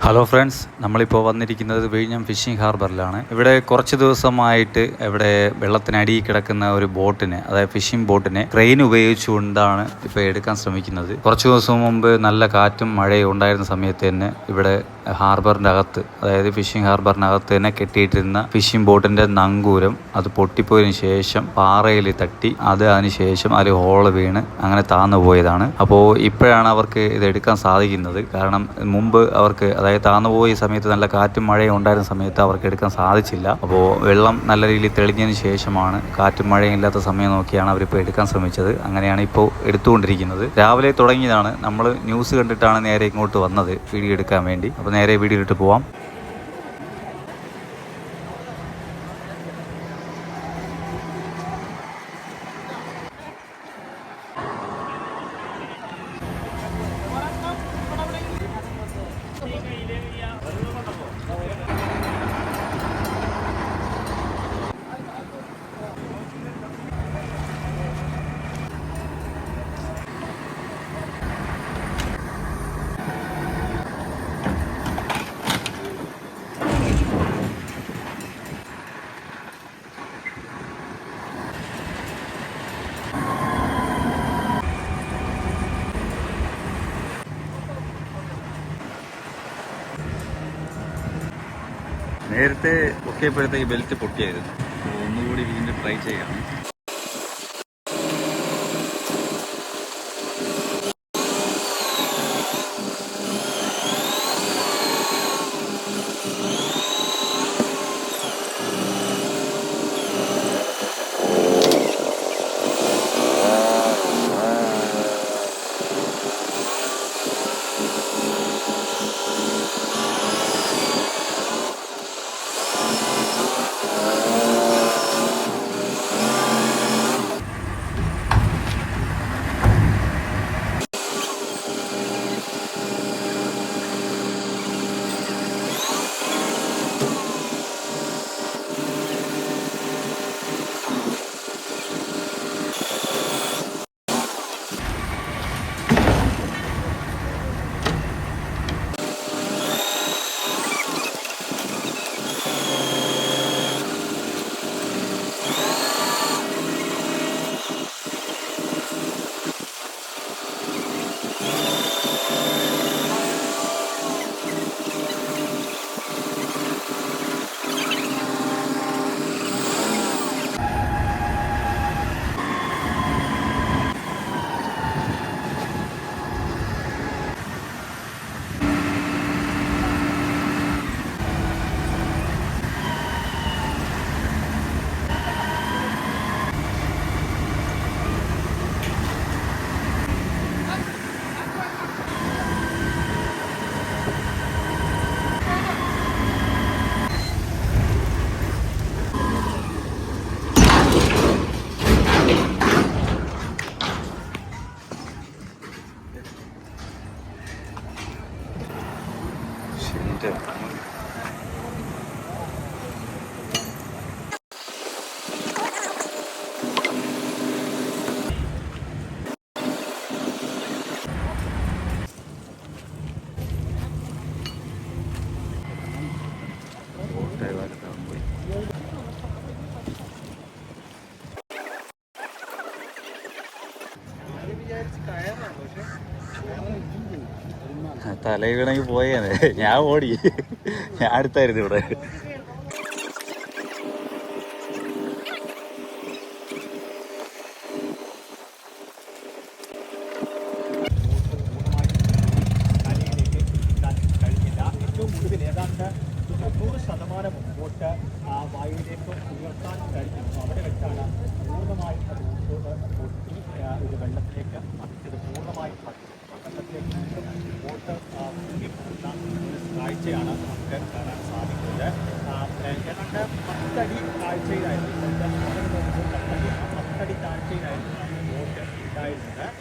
Hello friends, നമ്മളിപ്പോൾ വന്നിരിക്കുന്നത് വിഴിഞ്ഞം ഫിഷിംഗ് ഹാർബറിലാണ്. ഇവിടെ കുറച്ച് ദിവസമായിട്ട് ഇവിടെ വെള്ളത്തിനടിയിൽ കിടക്കുന്ന ഒരു ബോട്ടിനെ, അതായത് ഫിഷിംഗ് ബോട്ടിനെ ക്രെയിൻ ഉപയോഗിച്ചുകൊണ്ടാണ് ഇപ്പോൾ എടുക്കാൻ ശ്രമിക്കുന്നത്. കുറച്ച് ദിവസം മുമ്പ് നല്ല കാറ്റും മഴയും ഉണ്ടായിരുന്ന സമയത്ത് തന്നെ ഇവിടെ ഹാർബറിൻ്റെ അകത്ത്, അതായത് ഫിഷിംഗ് ഹാർബറിനകത്ത് തന്നെ കെട്ടിയിട്ടിരുന്ന ഫിഷിംഗ് ബോട്ടിൻ്റെ നങ്കൂരം അത് പൊട്ടിപ്പോയതിനു ശേഷം പാറയിൽ തട്ടി അതിനുശേഷം അതിൽ ഹോള് വീണ് അങ്ങനെ താന്നു പോയതാണ്. അപ്പോൾ ഇപ്പോഴാണ് അവർക്ക് ഇത് എടുക്കാൻ സാധിക്കുന്നത്. കാരണം മുമ്പ് അവർക്ക്, അതായത് താന്നുപോയ സമയത്ത് നല്ല കാറ്റും മഴയും ഉണ്ടായിരുന്ന സമയത്ത് അവർക്ക് എടുക്കാൻ സാധിച്ചില്ല. അപ്പോൾ വെള്ളം നല്ല രീതിയിൽ തെളിഞ്ഞതിന് ശേഷമാണ്, കാറ്റും മഴയും ഇല്ലാത്ത സമയം നോക്കിയാണ് അവരിപ്പോൾ എടുക്കാൻ ശ്രമിച്ചത്. അങ്ങനെയാണ് ഇപ്പോൾ എടുത്തുകൊണ്ടിരിക്കുന്നത്. രാവിലെ തുടങ്ങിയതാണ്. നമ്മൾ ന്യൂസ് കണ്ടിട്ടാണ് നേരെ ഇങ്ങോട്ട് വന്നത് വീഡിയോ എടുക്കാൻ വേണ്ടി. അപ്പോൾ നേരെ വീഡിയോ ഇട്ട് പോവാം. നേരത്തെ പൊക്കിയപ്പോഴത്തേക്ക് ബെൽറ്റ് പൊട്ടിയായിരുന്നു. ഒന്നുകൂടി വീണ്ടും ട്രൈ ചെയ്യണം. തലയിൽ വീണെങ്കിൽ പോയേനെ. ഞാൻ ഓടി, ഞാൻ അടുത്തായിരുന്നു ഇവിടെ. ശതമാനം മുമ്പോട്ട് വായുവിലേക്ക് ഉയർത്താൻ കഴിഞ്ഞു. അവിടെ വെച്ചാണ് പൂർണ്ണമായി പൊട്ടി ഇത് വെള്ളത്തിലേക്ക് മറിച്ചത്. പൂർണ്ണമായി വെള്ളത്തിലേക്ക് ബോട്ട് മുങ്ങിപ്പോകുന്ന ഒരു കാഴ്ചയാണ് നമുക്ക് കാണാൻ സാധിക്കുന്നത്. ഏതാണ്ട് 10 അടി താഴ്ചയിലായിരുന്നു. 10 അടി താഴ്ചയിലായിരുന്നു ബോട്ട് ഉണ്ടായിരുന്നത്.